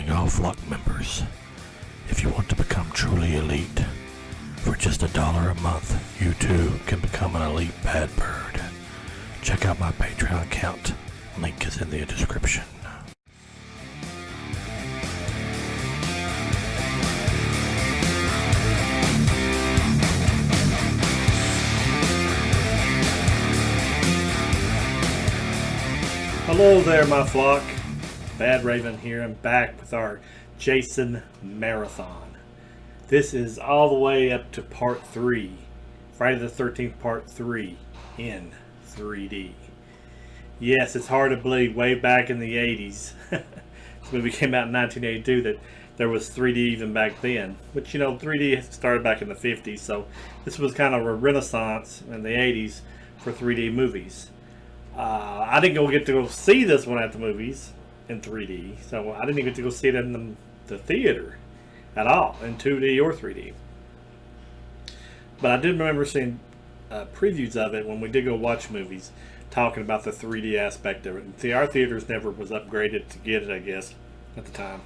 telling all flock members, if you want to become truly elite, for just $1 a month, you too can become an elite bad bird. Check out my Patreon account. Link is in the description. Hello there, my flock. Badraven here. I'm back with our Jason Marathon. This is all the way up to part 3. Friday the 13th part 3 in 3D. Yes, it's hard to believe way back in the 80s. This movie came out in 1982 that there was 3D even back then. But you know, 3D started back in the 50s, so this was kind of a renaissance in the 80s for 3D movies. I didn't get to go see this one at the movies in 3D, so I didn't even get to go see it in the theater at all, in 2D or 3D. But I did remember seeing previews of it when we did go watch movies, talking about the 3D aspect of it. See, our theaters never was upgraded to get it, I guess, at the time.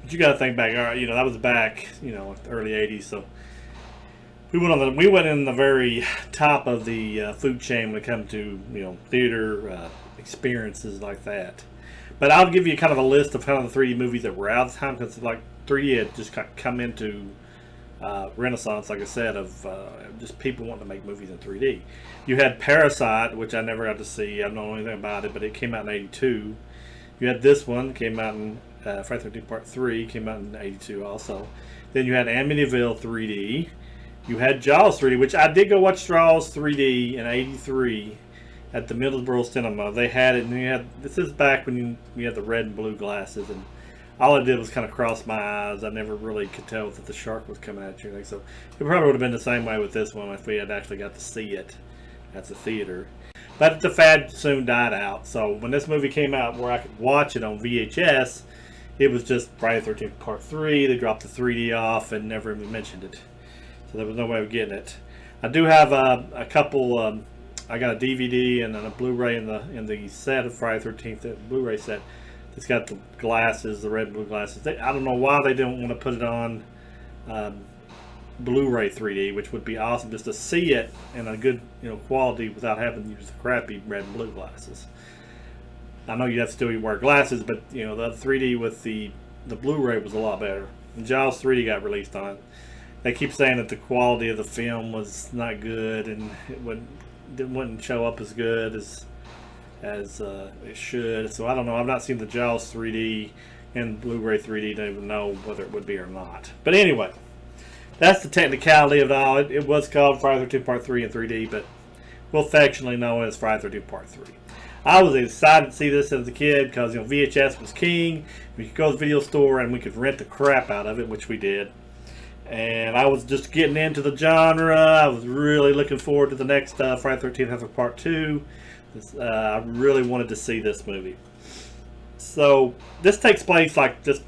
But you got to think back, all right, you know, that was back, you know, early 80s, so we went in the very top of the food chain when it comes to, you know, theater experiences like that. But I'll give you kind of a list of kind of the 3D movies that were out at the time, because like 3D had just come into renaissance, like I said, of just people wanting to make movies in 3D. You had Parasite, which I never got to see. I don't know anything about it, but it came out in 82. You had this one, came out in Friday the 13th Part 3, came out in 82 also. Then you had Amityville 3D. You had Jaws 3D, which I did go watch Jaws 3D in 83 at the Middlesbrough Cinema. They had it, and this is back when you had the red and blue glasses, and all I did was kind of cross my eyes. I never really could tell that the shark was coming at you. So it probably would have been the same way with this one if we had actually got to see it at the theater. But the fad soon died out. So when this movie came out where I could watch it on VHS, it was just Friday the 13th Part 3. They dropped the 3D off and never even mentioned it. So there was no way of getting it. I do have a couple. I got a DVD and a Blu-ray in the set of Friday the 13th Blu-ray set. It's got the glasses, the red and blue glasses. I don't know why they didn't want to put it on Blu-ray 3D, which would be awesome just to see it in a good, you know, quality without having to use the crappy red and blue glasses. I know you have to still wear glasses, but you know the 3D with the Blu-ray was a lot better. And Jaws 3D got released on it. They keep saying that the quality of the film was not good and it wouldn't show up as good as it should. So I don't know. I've not seen the Jaws 3D and Blu-ray 3D to even know whether it would be or not. But anyway, that's the technicality of it all. It was called Friday the 13th Part 3 in 3D, but we'll affectionately know it as Friday the 13th Part 3. I was excited to see this as a kid because, you know, VHS was king. We could go to the video store and we could rent the crap out of it, which we did. And I was just getting into the genre. I was really looking forward to the next Friday the 13th Part 2. I really wanted to see this movie. So this takes place like just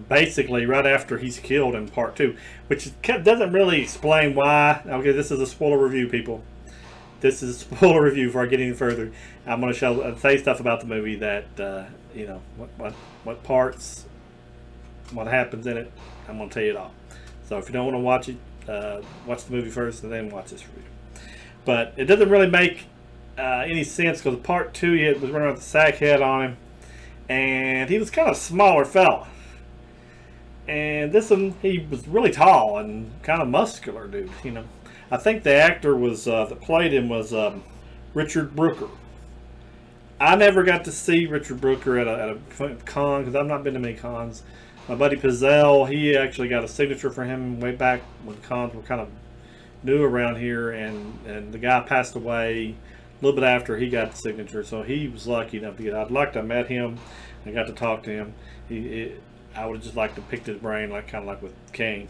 basically right after he's killed in Part 2, which doesn't really explain why. Okay, this is a spoiler review, people. This is a spoiler review before I get any further. I'm going to say stuff about the movie that, you know, what parts, what happens in it. I'm going to tell you it all. So if you don't want to watch it, watch the movie first and then watch this review. But it doesn't really make any sense because Part 2 he was running around with a sack head on him, and he was kind of a smaller fella. And this one, he was really tall and kind of muscular, dude. You know, I think the actor that played him was Richard Brooker. I never got to see Richard Brooker at a con because I've not been to many cons. My buddy Pizzell, he actually got a signature for him way back when cons were kind of new around here, and the guy passed away a little bit after he got the signature, so he was lucky enough to get it. I'd like to have met him and got to talk to him. I would just like to pick his brain, kind of like with Kane.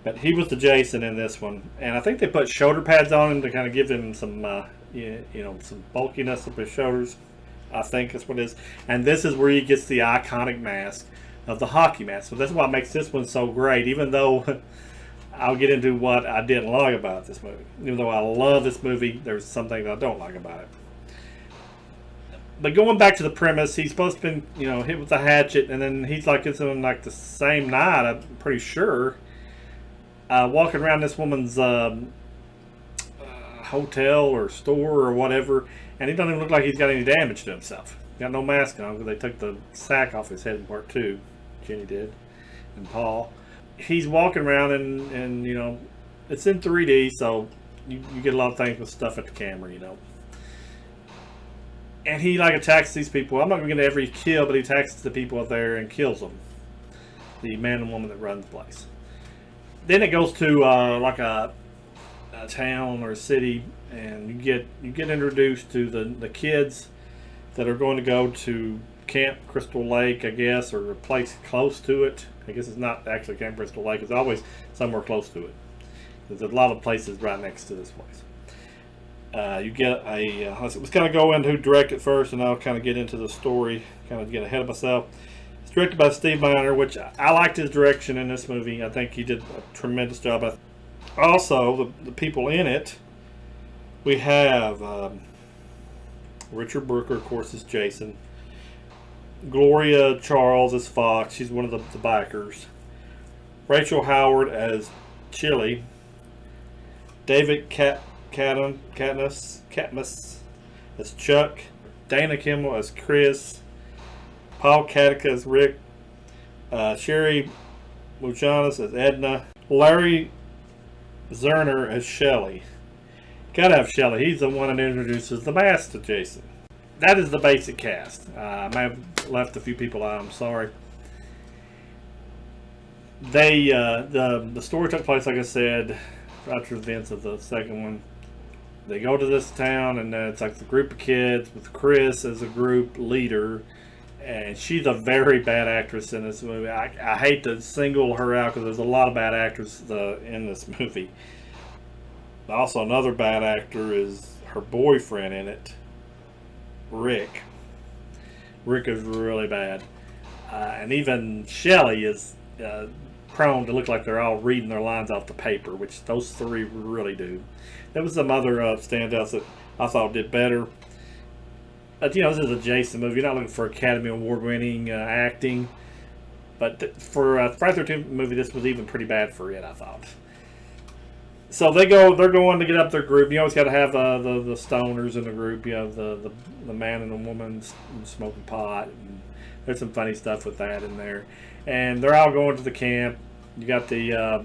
But he was the Jason in this one, and I think they put shoulder pads on him to kind of give him some, some bulkiness up his shoulders. I think that's what it is. And this is where he gets the iconic mask of the hockey mask. So that's what makes this one so great, even though I'll get into what I didn't like about this movie. Even though I love this movie, there's some things I don't like about it. But going back to the premise, he's supposed to be, hit with a hatchet, and then he's like, it's on like the same night, I'm pretty sure, walking around this woman's hotel or store or whatever, and he doesn't even look like he's got any damage to himself. Got no mask on because they took the sack off his head in part 2. Jenny did, and Paul. He's walking around, and it's in 3D, so you get a lot of things with stuff at the camera, And he like attacks these people. I'm not going to get every kill, but he attacks the people up there and kills them. The man and woman that runs the place. Then it goes to like a town or a city, and you get introduced to the kids that are going to go to Camp Crystal Lake, I guess, or a place close to it. I guess it's not actually Camp Crystal Lake. It's always somewhere close to it. There's a lot of places right next to this place. You get let's kind of go into who directed first, and I'll kind of get into the story, kind of get ahead of myself. It's directed by Steve Miner, which I liked his direction in this movie. I think he did a tremendous job. Also, the people in it, we have Richard Brooker, of course, is Jason. Gloria Charles as Fox. She's one of the bikers. Rachel Howard as Chili. David Katniss as Chuck, Dana Kimmel as Chris, Paul Katica as Rick, Sherry Mujanis as Edna, Larry Zerner as Shelley. Gotta have Shelley. He's the one that introduces the mask to Jason. That is the basic cast. I may have left a few people out. I'm sorry. They the story took place, like I said, after the events of the second one. They go to this town, and it's like the group of kids with Chris as a group leader, and she's a very bad actress in this movie. I hate to single her out because there's a lot of bad actors in this movie. Also, another bad actor is her boyfriend in it, Rick. Rick is really bad, and even Shelley is prone to look like they're all reading their lines off the paper, which those three really do. There was some other standouts that I thought did better. This is a Jason movie. You're not looking for Academy Award-winning acting, but for a Friday the 13th movie, this was even pretty bad for it, I thought. So they're going to get up their group. You always got to have the stoners in the group. You have the man and the woman smoking pot. And there's some funny stuff with that in there. And they're all going to the camp. You got the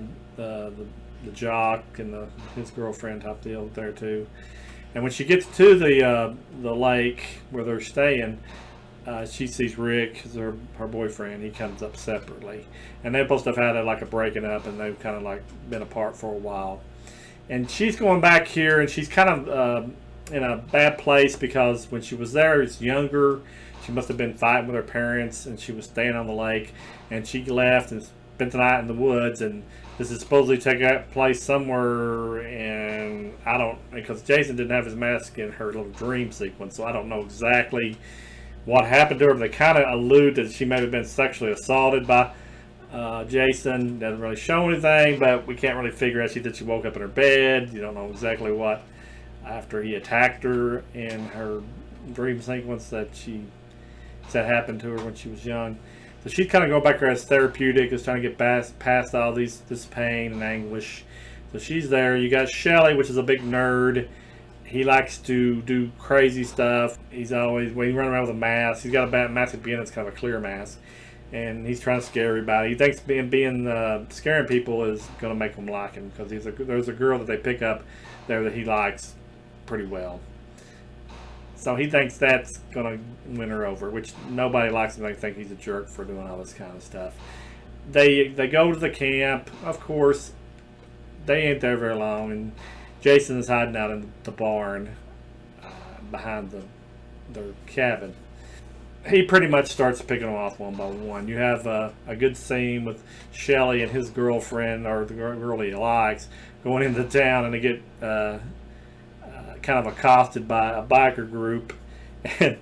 jock and his girlfriend type deal there too. And when she gets to the lake where they're staying, she sees Rick, her boyfriend. He comes up separately, and they're supposed to have had like a breaking up, and they've kind of like been apart for a while. And she's going back here, and she's kind of in a bad place because when she was there, as younger, she must have been fighting with her parents, and she was staying on the lake, and she left and spent the night in the woods. And this is supposedly taking place somewhere in, because Jason didn't have his mask in her little dream sequence, so I don't know exactly what happened to her. They kind of allude that she may have been sexually assaulted by Jason. Doesn't really show anything, but we can't really figure out. She said she woke up in her bed. You don't know exactly what after he attacked her in her dream sequence that she said happened to her when she was young. So she's kind of going back there as therapeutic, is trying to get past all this pain and anguish. So she's there. You got Shelley, which is a big nerd. He likes to do crazy stuff. He's always, when he runs around with a mask, he's got a bad mask at the beginning. It's kind of a clear mask. And he's trying to scare everybody. He thinks scaring people is going to make them like him, because there's a girl that they pick up there that he likes pretty well. So he thinks that's going to win her over, which nobody likes him. They think he's a jerk for doing all this kind of stuff. They go to the camp. Of course, they ain't there very long, and Jason is hiding out in the barn behind their cabin. He pretty much starts picking them off one by one. You have a good scene with Shelley and his girlfriend, or the girl he likes, going into town, and they get kind of accosted by a biker group, and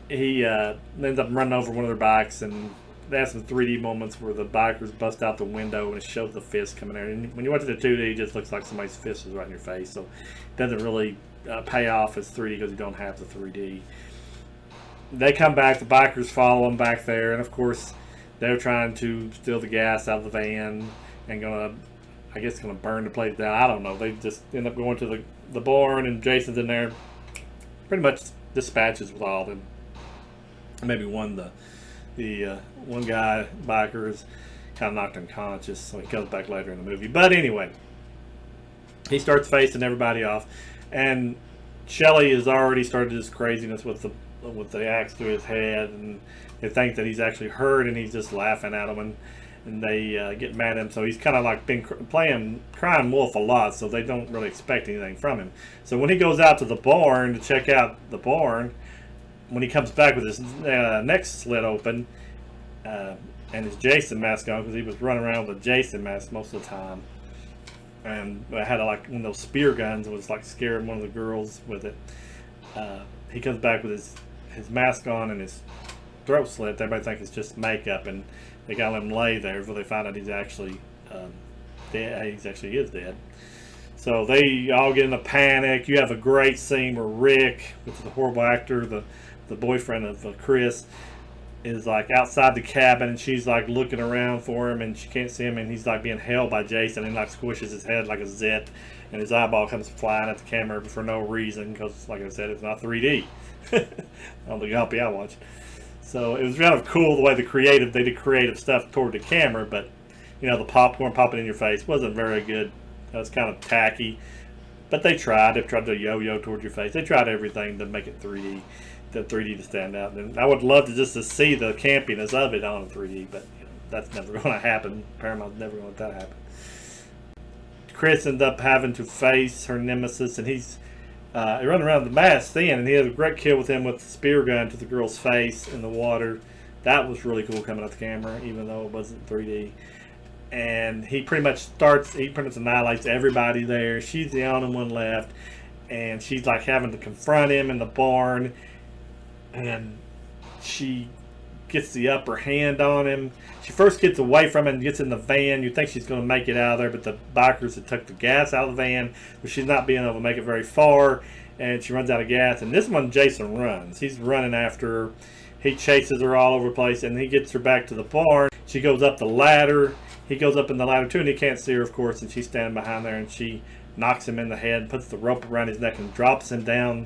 he ends up running over one of their bikes, and they have some 3D moments where the bikers bust out the window and it shows the fist coming there. And when you watch it in 2D, it just looks like somebody's fist is right in your face, so it doesn't really pay off as 3D because you don't have the 3D. they come back. The bikers follow them back there, and of course, they're trying to steal the gas out of the van and gonna burn the place down. I don't know. They just end up going to the barn, and Jason's in there. Pretty much dispatches with all of them. Maybe the one guy biker is kind of knocked unconscious, so he comes back later in the movie. But anyway, he starts facing everybody off, and Shelley has already started this craziness with the axe through his head, and they think that he's actually hurt, and he's just laughing at them, and they get mad at him. So he's kind of like been playing crying wolf a lot, so they don't really expect anything from him. So when he goes out to the barn to check out the barn, when he comes back with his neck slit open and his Jason mask on, because he was running around with a Jason mask most of the time, and I had like one of those spear guns and was like scaring one of the girls with it. He comes back with his mask on and his throat slit. Everybody thinks it's just makeup, and they gotta let him lay there before they find out he's actually dead. He actually is dead. So they all get in a panic. You have a great scene where Rick, which is a horrible actor, the boyfriend of Chris, is like outside the cabin, and she's like looking around for him, and she can't see him, and he's like being held by Jason, and like squishes his head like a zit, and his eyeball comes flying at the camera for no reason, because like I said, it's not 3D on the copy I watched. So it was kind of cool the way they did creative stuff toward the camera, but you know, the popcorn popping in your face wasn't very good. It was kind of tacky, but they tried. They tried to yo-yo toward your face. They tried everything to make it 3D. The 3D to stand out, and I would love to see the campiness of it on 3D, but you know, that's never going to happen. Paramount's never going to let that happen. Chris ends up having to face her nemesis, and he's running around the masked then, and he has a great kill with him with the spear gun to the girl's face in the water. That was really cool coming off the camera, even though it wasn't 3D. And he pretty much annihilates everybody there. She's the only one left, and she's like having to confront him in the barn. And she gets the upper hand on him. She first gets away from him and gets in the van. You think she's going to make it out of there, but the bikers had took the gas out of the van, but she's not being able to make it very far, and she runs out of gas. And this one, Jason runs. He's running after her. He chases her all over the place, and he gets her back to the barn. She goes up the ladder. He goes up in the ladder too, and he can't see her, of course, and she's standing behind there, and she knocks him in the head, puts the rope around his neck, and drops him down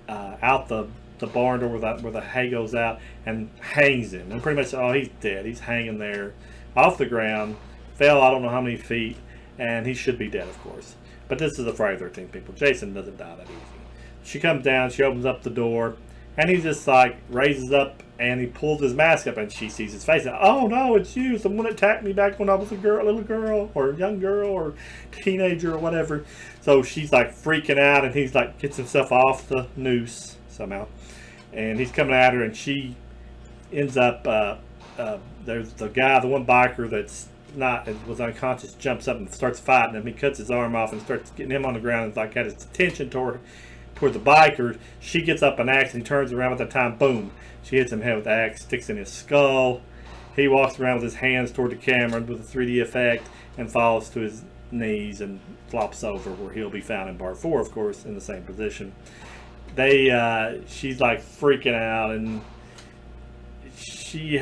out the barn door where the hay goes out, and hangs him. And pretty much, he's dead. He's hanging there off the ground, fell I don't know how many feet, and he should be dead, of course. But this is a Friday the 13th, people. Jason doesn't die that easy. She comes down, she opens up the door, and he just like raises up, and he pulls his mask up, and she sees his face. And, oh no, it's you! Someone attacked me back when I was a little girl, or young girl, or teenager, or whatever. So she's like freaking out, and he's like gets himself off the noose somehow. And he's coming at her, and she ends up, there's the one biker was unconscious, jumps up and starts fighting him. He cuts his arm off and starts getting him on the ground and like got his attention toward the biker. She gets up an axe, and he turns around at that time, boom. She hits him head with the axe, sticks in his skull. He walks around with his hands toward the camera with a 3D effect and falls to his knees and flops over, where he'll be found in bar 4, of course, in the same position. She's like freaking out, and she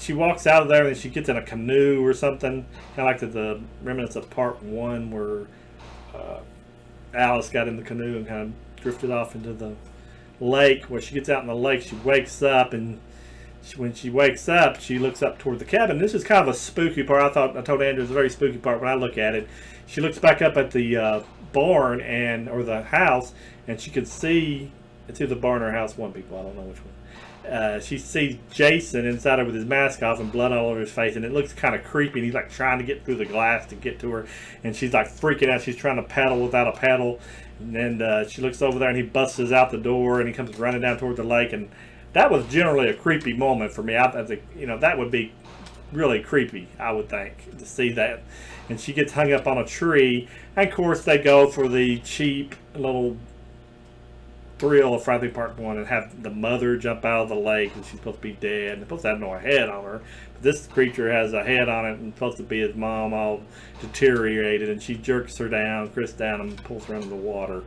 walks out of there, and she gets in a canoe or something, kind of like the remnants of part 1 where Alice got in the canoe and kind of drifted off into the lake. Where she gets out in the lake, she wakes up, and when she wakes up, she looks up toward the cabin. This is kind of a spooky part. I told Andrew it's a very spooky part when I look at it. She looks back up at the barn or the house, and she can see, it's either the barn or house, one people, I don't know which one. She sees Jason inside her with his mask off and blood all over his face, and it looks kind of creepy, and he's like trying to get through the glass to get to her, and she's like freaking out. She's trying to paddle without a paddle, and she looks over there, and he busts out the door, and he comes running down toward the lake. And that was generally a creepy moment for me. I think, that would be really creepy, I would think, to see that. And she gets hung up on a tree, and of course they go for the cheap little thrill of Friday Part 1 and have the mother jump out of the lake, and she's supposed to be dead, and supposed to have no head on her, but this creature has a head on it and supposed to be his mom, all deteriorated, and she jerks her down, Chris down, and pulls her under the water.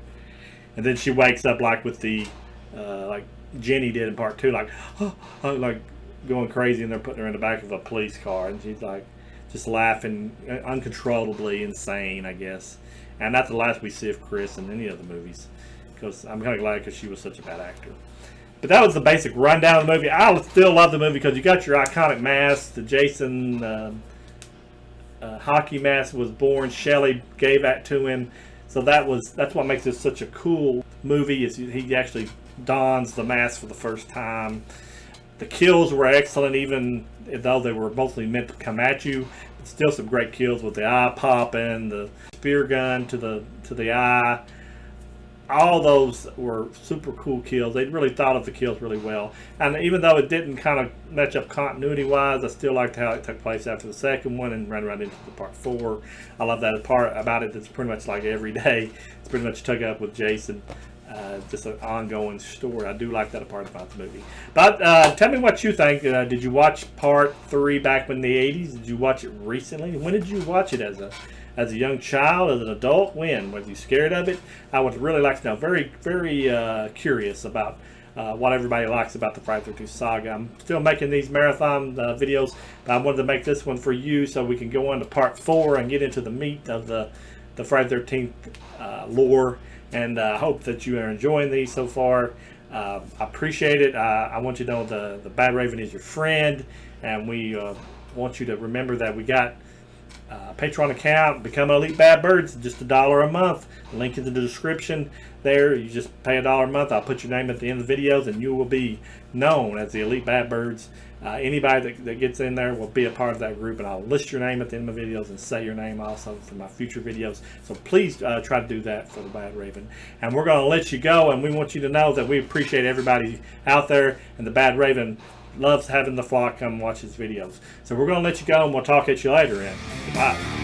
And then she wakes up like with the Jenny did in part 2, like like going crazy, and they're putting her in the back of a police car, and she's like just laughing uncontrollably insane, I guess. And that's the last we see of Chris in any of the movies, because I'm kind of glad because she was such a bad actor. But that was the basic rundown of the movie. I still love the movie because you got your iconic mask. The Jason hockey mask was born. Shelley gave that to him, so that's what makes this such a cool movie. Is he actually dons the mask for the first time. The kills were excellent, even though they were mostly meant to come at you. Still some great kills with the eye popping, the spear gun to the eye. All those were super cool kills. They really thought of the kills really well. And even though it didn't kind of match up continuity-wise, I still liked how it took place after the second one and ran right into the part 4. I love that part about it. It's pretty much like every day. It's pretty much took up with Jason. Just an ongoing story. I do like that part about the movie. But tell me what you think. Did you watch part 3 back in the 80s? Did you watch it recently? When did you watch it? As a young child, as an adult? When? Was you scared of it? I would really like to know. Very, very curious about what everybody likes about the Friday the 13th saga. I'm still making these marathon videos, but I wanted to make this one for you so we can go on to part 4 and get into the meat of the Friday the 13th lore. And I hope that you are enjoying these so far. I appreciate it. I want you to know the Badraven is your friend, and we want you to remember that we got a Patreon account. Become an Elite Bad Birds, just $1 a month. Link is in the description there. You just pay $1 a month. I'll put your name at the end of the videos, and you will be known as the Elite Bad Birds. Anybody that gets in there will be a part of that group, and I'll list your name at the end of the videos and say your name also for my future videos. So please try to do that for the Badraven. And we're going to let you go, and we want you to know that we appreciate everybody out there, and the Badraven loves having the flock come watch his videos. So we're going to let you go, and we'll talk at you later. And goodbye.